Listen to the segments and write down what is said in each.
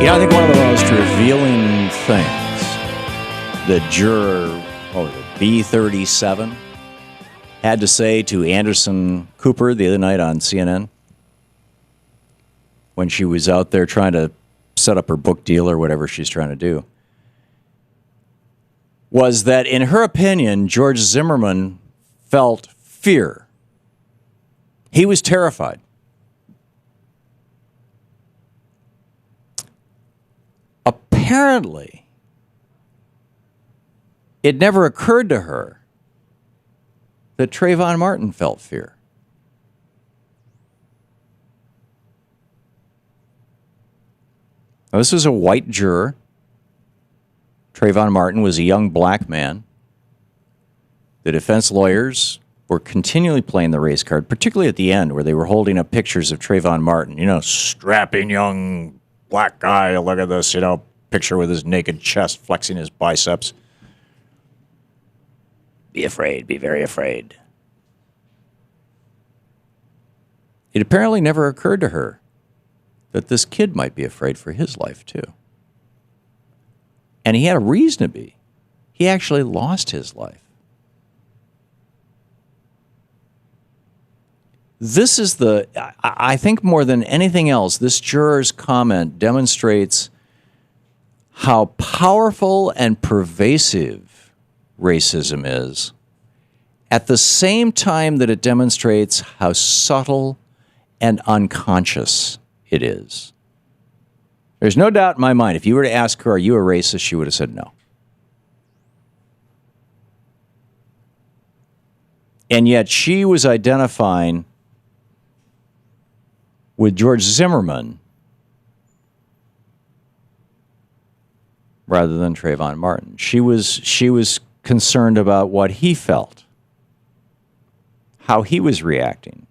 I think one of the most revealing things the juror, B37, had to say to Anderson Cooper the other night on CNN when she was out there trying to set up her book deal or whatever she's trying to do was that, in her opinion, George Zimmerman felt fear. He was terrified. Apparently, it never occurred to her that Trayvon Martin felt fear. Now, this was a white juror. Trayvon Martin was a young black man. The defense lawyers were continually playing the race card, particularly at the end where they were holding up pictures of Trayvon Martin. You know, strapping young black guy, look at this, picture with his naked chest flexing his biceps. Be afraid, be very afraid. It apparently never occurred to her that this kid might be afraid for his life, too. And he had a reason to be. He actually lost his life. This is I think more than anything else, this juror's comment demonstrates how powerful and pervasive racism is, at the same time that it demonstrates how subtle and unconscious it is. There's no doubt in my mind, if you were to ask her, are you a racist, she would have said no. And yet she was identifying with George Zimmerman rather than Trayvon Martin. She was concerned about what he felt, how he was reacting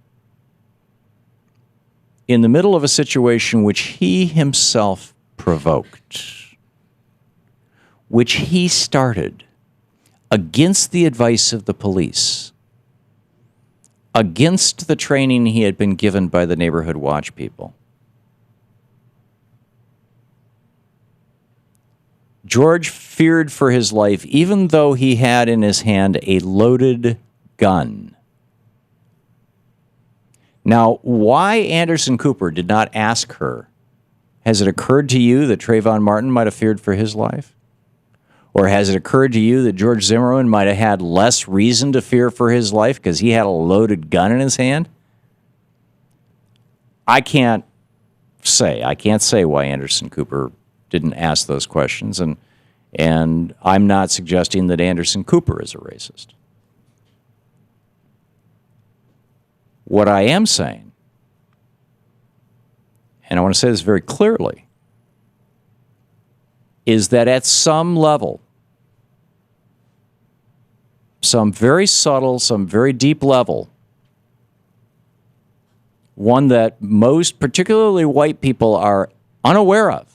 in the middle of a situation which he himself provoked, which he started against the advice of the police, against the training he had been given by the neighborhood watch people. George feared for his life, even though he had in his hand a loaded gun. Now, why Anderson Cooper did not ask her, has it occurred to you that Trayvon Martin might have feared for his life? Or has it occurred to you that George Zimmerman might have had less reason to fear for his life because he had a loaded gun in his hand? I can't say why Anderson Cooper didn't ask those questions, and I'm not suggesting that Anderson Cooper is a racist. What I am saying, and I want to say this very clearly, is that at some level, some very subtle, some very deep level, one that most, particularly white people, are unaware of,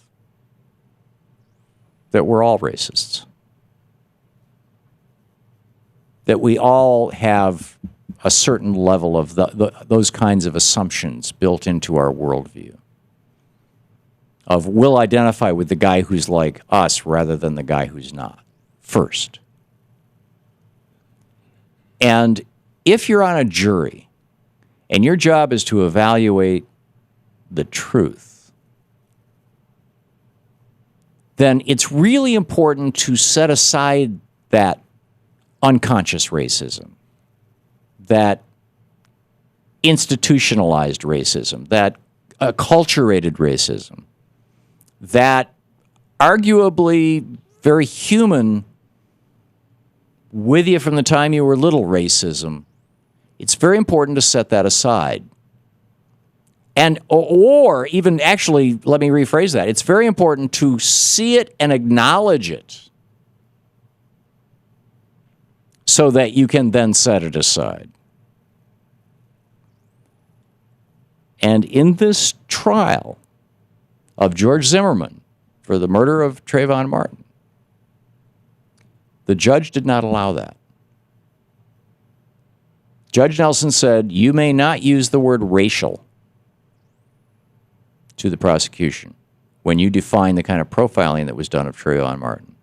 that we're all racists. That we all have a certain level of those kinds of assumptions built into our worldview. Of we'll identify with the guy who's like us rather than the guy who's not, first. And if you're on a jury and your job is to evaluate the truth, then it's really important to set aside that unconscious racism, that institutionalized racism, that acculturated racism, that arguably very human, with you from the time you were little racism. It's very important to set that aside. And, or even actually, let me rephrase that. It's very important to see it and acknowledge it so that you can then set it aside. And in this trial of George Zimmerman for the murder of Trayvon Martin, the judge did not allow that. Judge Nelson said, you may not use the word racial to the prosecution when you define the kind of profiling that was done of Trayvon Martin.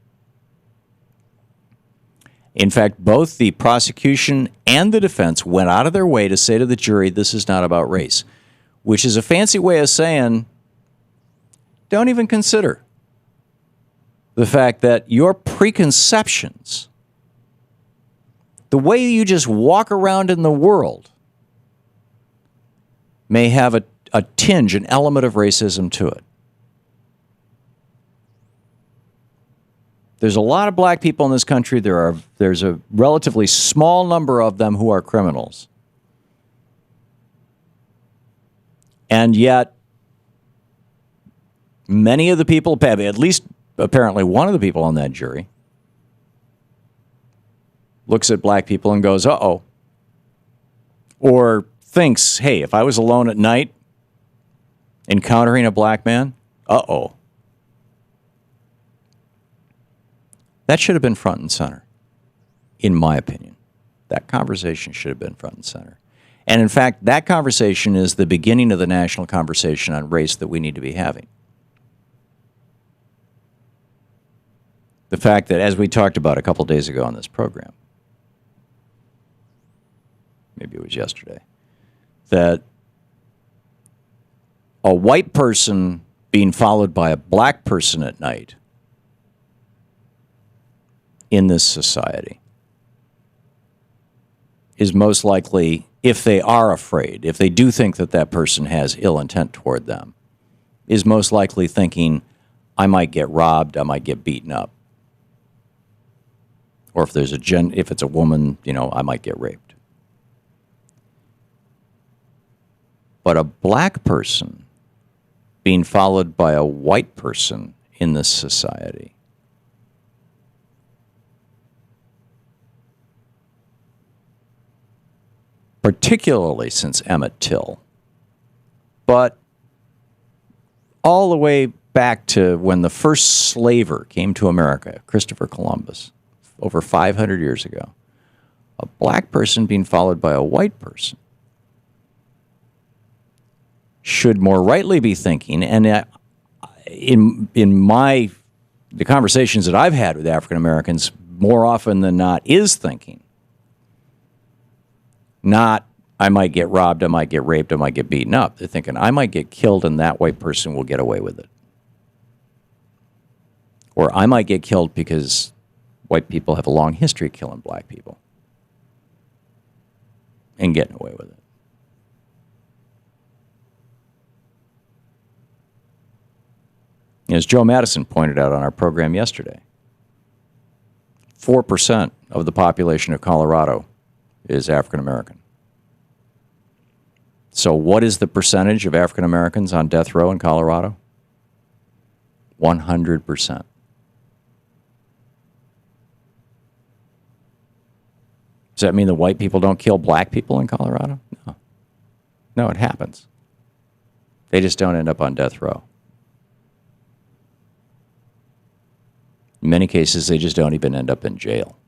In fact, both the prosecution and the defense went out of their way to say to the jury, this is not about race, which is a fancy way of saying, don't even consider the fact that your preconceptions, the way you just walk around in the world, may have a tinge, an element of racism to it. There's a lot of black people in this country. There's a relatively small number of them who are criminals. And yet, many of the people, at least apparently one of the people on that jury, looks at black people and goes, uh-oh. Or thinks, hey, if I was alone at night encountering a black man, uh-oh. That should have been front and center, in my opinion. That conversation should have been front and center. And in fact, that conversation is the beginning of the national conversation on race that we need to be having. The fact that, as we talked about a couple days ago on this program, maybe it was yesterday, that a white person being followed by a black person at night in this society is most likely, if they are afraid, if they do think that that person has ill intent toward them, is most likely thinking, I might get robbed, I might get beaten up. Or if there's if it's a woman, I might get raped. But a black person being followed by a white person in this society particularly since Emmett Till, but all the way back to when the first slaver came to America, Christopher Columbus, over 500 years ago, a black person being followed by a white person should more rightly be thinking, and in the conversations that I've had with African Americans, more often than not, is thinking, not, I might get robbed, I might get raped, I might get beaten up. They're thinking, I might get killed and that white person will get away with it. Or I might get killed because white people have a long history of killing black people and getting away with it. As Joe Madison pointed out on our program yesterday, 4% of the population of Colorado is African American. So what is the percentage of African Americans on death row in Colorado? 100%. Does that mean the white people don't kill black people in Colorado? No. No, it happens. They just don't end up on death row. In many cases, they just don't even end up in jail.